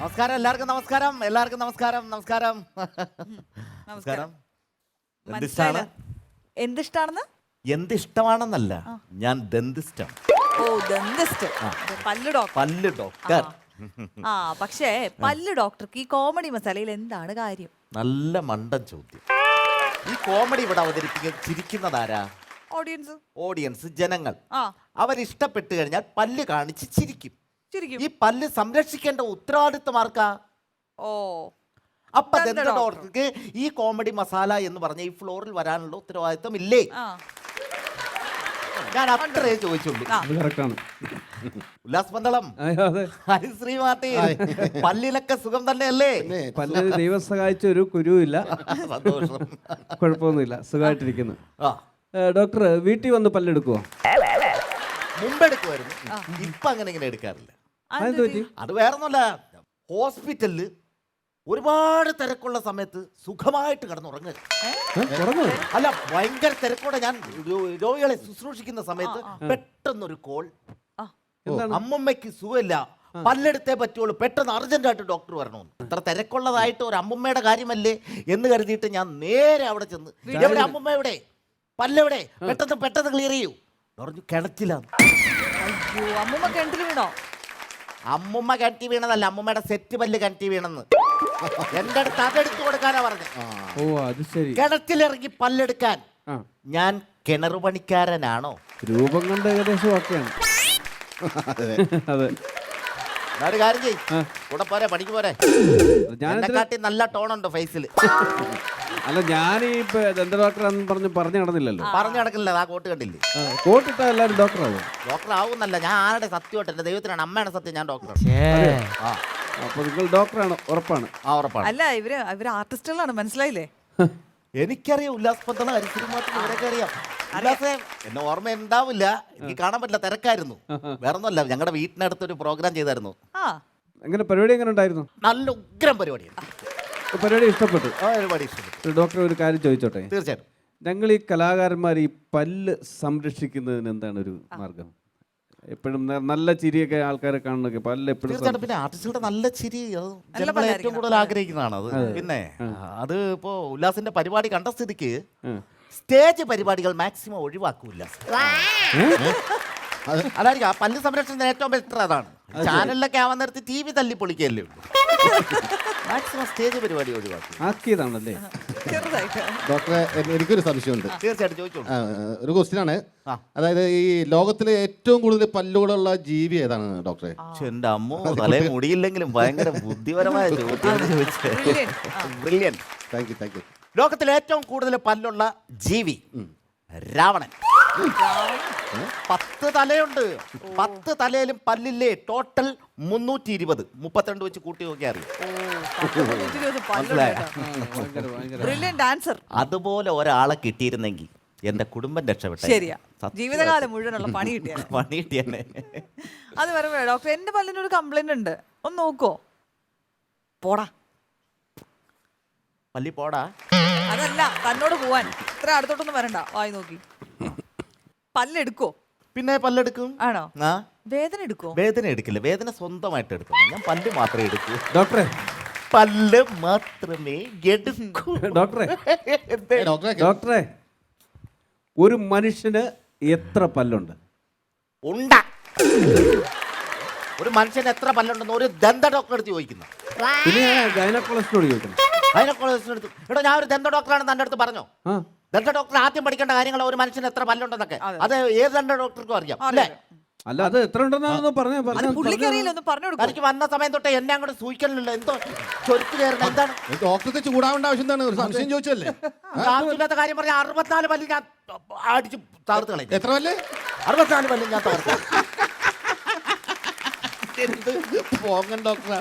നമസ്കാരം എല്ലാവർക്കും നമസ്കാരം എല്ലാവർക്കും നമസ്കാരം നമസ്കാരം നമസ്കാരം. എന്തിഷ്ടാണ്? എന്തിഷ്ടാണെന്ന്? എന്തിഷ്ടമാണെന്നല്ല, ഞാൻ ദന്തിസ്റ്റാണ്. ഓ, ദന്തിസ്റ്റ്. പല്ല് ഡോക്ടർ. പല്ല് ഡോക്ടർ. ആ, പക്ഷേ പല്ല് ഡോക്ടർക്ക് ഈ കോമഡി മസാലയിൽ എന്താണ് കാര്യം? നല്ല മണ്ടൻ ചോദ്യം. ഈ കോമഡി ഇവിടെ അവതരിപ്പിക്കുന്ന ചിരിക്കുന്നതാരാ? ഓഡിയൻസ്. ഓഡിയൻസ്, ജനങ്ങൾ. ആ, അവരിഷ്ടപ്പെട്ട് കഴിഞ്ഞാൽ പല്ല് കാണിച്ച് ചിരിക്കും. ശരിക്കും. ഈ പല്ല് സംരക്ഷിക്കേണ്ട ഉത്തരവാദിത്വം ആർക്കാ? ഓ, അപ്പൊ ദന്ത ഡോക്ടർക്ക് ഈ കോമഡി മസാല എന്ന് പറഞ്ഞ ഈ ഫ്ലോറിൽ വരാനുള്ള ഉത്തരവാദിത്വം ഇല്ലേ? ആ, ഞാൻ അത്രേ ചോദിച്ചുള്ളൂ. ഉല്ലാസ് പന്തളം, ഹരിശ്രീ മാർട്ടിൻ, പല്ലിലൊക്കെ സുഖം തന്നെയല്ലേ? പല്ലിന് ദൈവം സഹായിച്ച ഒരു കുരുവില്ല, സന്തോഷം, കുഴപ്പമൊന്നുമില്ല, സുഖമായിട്ടിരിക്കുന്നു. ആ, ഡോക്ടർ വീട്ടിൽ വന്ന് പല്ലെടുക്കുവോ? മുമ്പെടുക്കുമായിരുന്നു, ഇപ്പൊ അങ്ങനെ ഇങ്ങനെ എടുക്കാറില്ല. അതെന്ത് പറ്റി? അത് വേറൊന്നുമല്ല, ഹോസ്പിറ്റലില് ഒരുപാട് തിരക്കുള്ള സമയത്ത് സുഖമായിട്ട് കിടന്നുറങ്ങുക. അല്ല, ഭയങ്കര തിരക്കോടെ ഞാൻ രോഗികളെ ശുശ്രൂഷിക്കുന്ന സമയത്ത് പെട്ടെന്നൊരു കോൾ, അമ്മമ്മയ്ക്ക് സുഖമില്ല, പല്ലെടുത്തേ പറ്റുള്ളൂ, പെട്ടെന്ന് അർജന്റായിട്ട് ഡോക്ടർ വരണമെന്ന്. ഇത്ര തിരക്കുള്ളതായിട്ട് ഒരു അമ്മമ്മയുടെ കാര്യമല്ലേ എന്ന് കരുതിയിട്ട് ഞാൻ നേരെ അവിടെ ചെന്ന്, എവിടെ അമ്മമ്മ, എവിടെ പല്ലെവിടെ, പെട്ടെന്ന് പെട്ടെന്ന് ക്ലിയർ ചെയ്യൂ പറഞ്ഞു. കിണറ്റിലാണ്. അയ്യോ, അമ്മൂമ്മ കിണറ്റിൽ വീണോ? അമ്മുമ്മ കിണറ്റി വീണതല്ല, അമ്മുമ്മയുടെ സെറ്റ് പല്ല് കിണറ്റി വീണെന്ന് എന്റെ അടുത്ത് അതെടുത്തു കൊടുക്കാനാ പറഞ്ഞു. ഓ, അത് ശരി. കിണറ്റിലിറങ്ങി പല്ലെടുക്കാൻ. ഞാൻ കിണറു പണിക്കാരനാണോ? രൂപം കൊണ്ട് ഏകദേശം ഒക്കെയാണ്. അതെ, ഒരു കാര്യം ചെയ്യ്, കൂടെ പോരെ, പണിക്ക് പോരെ. എന്നെക്കാട്ടി നല്ല ടോണുണ്ട് ഫേസിൽ. അല്ല, ഞാൻ ഇപ്പൊ ദന്ത ഡോക്ടറാന്ന് പറഞ്ഞു നടന്നില്ലല്ലോ. പറഞ്ഞു നടക്കില്ല, ആ കോട്ട് കണ്ടില്ലേ? കോട്ടിട്ട എല്ലാവരും ഡോക്ടറാവും. ഡോക്ടർ ആവുന്നല്ല, ഞാൻ ആരുടെ സത്യമായിട്ട്, എന്റെ ദൈവത്തിനാണ്, അമ്മയുടെ സത്യം, ഞാൻ ഡോക്ടർ. അപ്പൊ നിങ്ങൾ ഡോക്ടറാണ്, ഉറപ്പാണ്? ആ, ഉറപ്പാണ്. അല്ല, ഇവര് ആർട്ടിസ്റ്റുകളാണ്, മനസ്സിലായില്ലേ? എനിക്കറിയാം ഉല്ലാസ് പന്തള, ഹരിശ്രീ മാർട്ടിൻ, ഇവരൊക്കെ അറിയാം. ഉല്ലാസേ, എന്നെ ഓർമ്മ ഉണ്ടാവില്ല, എനിക്ക് കാണാൻ പറ്റില്ല, തിരക്കായിരുന്നു. വേറൊന്നുമല്ല, ഞങ്ങളുടെ വീട്ടിനടുത്തൊരു പ്രോഗ്രാം ചെയ്തായിരുന്നു. എങ്ങനെ പരിപാടി എങ്ങനെ ഉണ്ടായിരുന്നു? നല്ല ഉഗ്രം പരിപാടിയാണ്. പരിപാടി ഇഷ്ടപ്പെട്ടു. പരിപാടി ഇഷ്ടപ്പെട്ടു. ഡോക്ടർ ഒരു കാര്യം ചോദിച്ചോട്ടെ? തീർച്ചയായിട്ടും. ഞങ്ങൾ ഈ കലാകാരന്മാർ ഈ പല്ല് സംരക്ഷിക്കുന്നതിന് എന്താണ് ഒരു മാർഗം? എപ്പോഴും നല്ല ചിരിയൊക്കെ ആൾക്കാരെ കാണുന്നൊക്കെ പല്ല് എപ്പോഴും. തീർച്ചയായിട്ടും. പിന്നെ ആർട്ടിസ്റ്റുകളുടെ നല്ല ചിരി ജനങ്ങൾ ഏറ്റവും കൂടുതൽ ആഗ്രഹിക്കുന്നതാണ് അത്. പിന്നെ അത് ഇപ്പോ ഉല്ലാസിന്റെ പരിപാടി കണ്ട സ്ഥിതിക്ക് സ്റ്റേജ് പരിപാടികൾ മാക്സിമം ഒഴിവാക്കൂല്ല. അതായിരിക്കും ആ പല്ല് സംരക്ഷണത്തിന് ഏറ്റവും ബെറ്റർ അതാണ്. ചാനലിലൊക്കെ ആവാൻ നേരത്ത് TV തല്ലി പൊളിക്കല്ലേ ഉള്ളൂ. മാക്സിമം സ്റ്റേജ് പരിപാടി ഒഴിവാക്കും. ആക്കിയതാണല്ലേ? ഡോക്ടറെ, എനിക്കൊരു സംശയമുണ്ട്. തീർച്ചയായിട്ടും ചോദിച്ചോളൂ. ഒരു ക്വസ്റ്റ്യൻ ആണ്. അതായത് ഈ ലോകത്തിലെ ഏറ്റവും കൂടുതൽ പല്ലുകളുള്ള ജീവി ഏതാണ് ഡോക്ടറെ? എന്റെ അമ്മോ, തലേ മുടിയില്ലെങ്കിലും ഭയങ്കര ബുദ്ധിപരമായ ചോദ്യം ചോദിച്ചത്. ബ്രില്യന്റ്. Thank you. ലോകത്തിലെ ഏറ്റവും കൂടുതൽ പല്ലുള്ള ജീവി രാവണൻ. 10 തലയുണ്ട്. 10 തലയിലും പല്ലില്ലേ? ടോട്ടൽ 320. 32 വെച്ച് കൂട്ടി നോക്കിയാൽ അറിയാം. അതുപോലെ ഒരാളെ കിട്ടിയിരുന്നെങ്കിൽ എന്റെ കുടുംബം രക്ഷപ്പെട്ടു. ശരിയാ, ജീവിതകാലം മുഴുവനുള്ള പണി കിട്ടിയാണ്. അത് പറയുമ്പോ ഡോക്ടർ, എന്റെ പല്ലിനൊരു കംപ്ലൈന്റ് ഉണ്ട്, ഒന്ന് നോക്കോ? പോടാ പല്ലി പോടാ. അതല്ല, തന്നോട് പോവാൻ. ഇത്ര അടുത്തോട്ടൊന്നും വരണ്ട, വായി നോക്കി. പല്ലെടുക്കോ? പിന്നെ പല്ലെടുക്കും. ആണോ? ആ, വേദന എടുക്കോ? വേദന എടുക്കില്ല, വേദന സ്വന്തമായിട്ട് എടുക്കണം. ഞാൻ പല്ല് മാത്രമേ എടുക്കൂ. ഡോക്ടറെ, പല്ല് മാത്രമേ എടുക്കൂ. ഡോക്ടറെ, ഒരു മനുഷ്യന് എത്ര പല്ലുണ്ട്? ഉണ്ട. ഒരു മനുഷ്യന് എത്ര പല്ലുണ്ടെന്ന് ഒരു ദന്ത ഡോക്ടറെ അടുത്ത് ചോദിക്കുന്നു. പിന്നെ ഗൈനക്കോളജിസ്റ്റോട് ചോദിക്കണം. ഗൈനക്കോളജിസ്റ്റിനടുത്ത്, എടോ ഞാൻ ഒരു ദന്ത ഡോക്ടറാണ് തന്റെ അടുത്ത് പറഞ്ഞോ? ദന്ത ഡോക്ടർ ആദ്യം പഠിക്കേണ്ട കാര്യങ്ങൾ ഒരു മനുഷ്യന് എത്ര പല്ലുണ്ടെന്നൊക്കെ അത് ഏത് ദന്ത ഡോക്ടർക്കും അറിയാം അല്ലേ? അല്ല, അത് എത്ര ഉണ്ടെന്ന് പറഞ്ഞു. എനിക്ക് വന്ന സമയം തൊട്ടേ എന്നെ അങ്ങോട്ട് സൂചിക്കണില്ല. എന്തോ ചൊരുക്ക് കയറണം. എന്താണ് ഡോക്ടർക്ക് ചൂടാവേണ്ട ആവശ്യം എന്താണ്? ഒരു സംശയം ചോദിച്ചല്ലേ? ആവശ്യമില്ലാത്ത കാര്യം പറഞ്ഞ 64 പല്ല് ഞാൻ അടിച്ച് തകർത്ത് കളയും. എത്ര പല്ല്? 64 പല്ല് ഞാൻ തകർത്ത്. പോങ്ങൻ ഡോക്ടറാ,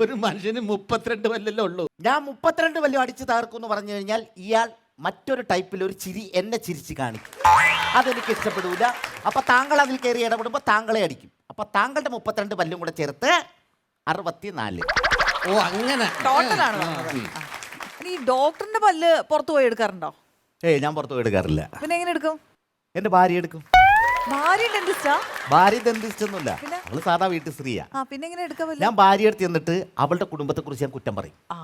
ഒരു മനുഷ്യന് 32 പല്ലല്ലേ ഉള്ളൂ. ഞാൻ 32 പല്ല് അടിച്ച് തകർക്കും എന്ന് പറഞ്ഞു കഴിഞ്ഞാൽ ഇയാൾ മറ്റൊരു ടൈപ്പിൽ ഒരു ചിരി എന്നെ ചിരിച്ച് കാണിക്കും. അതെനിക്ക് ഇഷ്ടപ്പെടൂല. അപ്പൊ താങ്കൾ അതിൽ കയറി ഇടപെടുമ്പോൾ താങ്കളെ അടിക്കും. അപ്പൊ താങ്കളുടെ 32 പല്ലും കൂടെ ചേർത്ത് 64. ഓ, അങ്ങനെ ടോട്ടലാണ്. ഈ ഡോക്ടറിന്റെ പല്ല് പുറത്തു പോയി എടുക്കാറുണ്ടോ? ഞാൻ പുറത്തു പോയി എടുക്കാറില്ല. പിന്നെ എങ്ങനെ എടുക്കും? എന്റെ ഭാര്യ എടുക്കും. ഭാര്യ ഡെന്റിസ്റ്റാ? ഭാര്യ ദന്തിസ്റ്റ് ഒന്നുമില്ല, പിന്നെ? അവള് സാധാ വീട്ടു സ്ത്രീയാ. ആ പിന്നെ എങ്ങനെ എടുക്കാൻ പറ്റില്ല? ഞാൻ ഭാര്യ അടുത്ത് എന്നിട്ട് അവളുടെ കുടുംബത്തെ കുറിച്ച് ഞാൻ കുറ്റം പറയും. ആ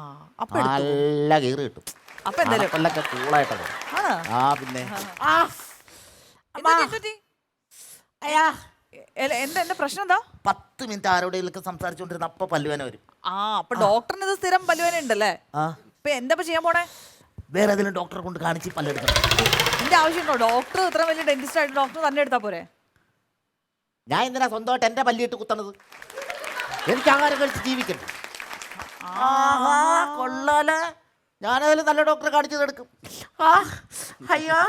അപ്പൊ എടുത്തു. നല്ല കയറി കിട്ടും. അപ്പൊ എന്തായാലും കൊല്ലൊക്കെ കൂളായിട്ടാ. ആണോ? ആ പിന്നെ എന്താ എന്റെ പ്രശ്നം എന്താ? 10 മിനിറ്റ് ആരോടെയൊക്കെ സംസാരിച്ചോണ്ടിരുന്ന അപ്പൊ പല്ലുവേന വരും. ആ അപ്പൊ ഡോക്ടറിന് ഇത് സ്ഥിരം പല്ലുവേന ഉണ്ടല്ലേ? ആ ഇപ്പൊ എന്താ ചെയ്യാൻ പോണേ? വേറെ ഏതെങ്കിലും ഡോക്ടറെ കൊണ്ട് കാണിച്ച് പല്ലെടുക്കണം. എന്റെ ആവശ്യമുണ്ടോ? ഡോക്ടർ ഇത്ര വലിയ ഡെന്റിസ്റ്റ് ആയിട്ട് ഡോക്ടർ തന്നെ എടുത്താ പോരെ? ഞാൻ എന്തിനാ സ്വന്തമായിട്ട് എന്റെ പല്ലിട്ട് കുത്തണത്? എനിക്ക് ആഹാരം കഴിച്ച് ജീവിക്കണ്ടേ? കൊള്ളാലേ, ഞാനതിൽ നല്ല ഡോക്ടറെ കാണിച്ചത് എടുക്കും. അയ്യോ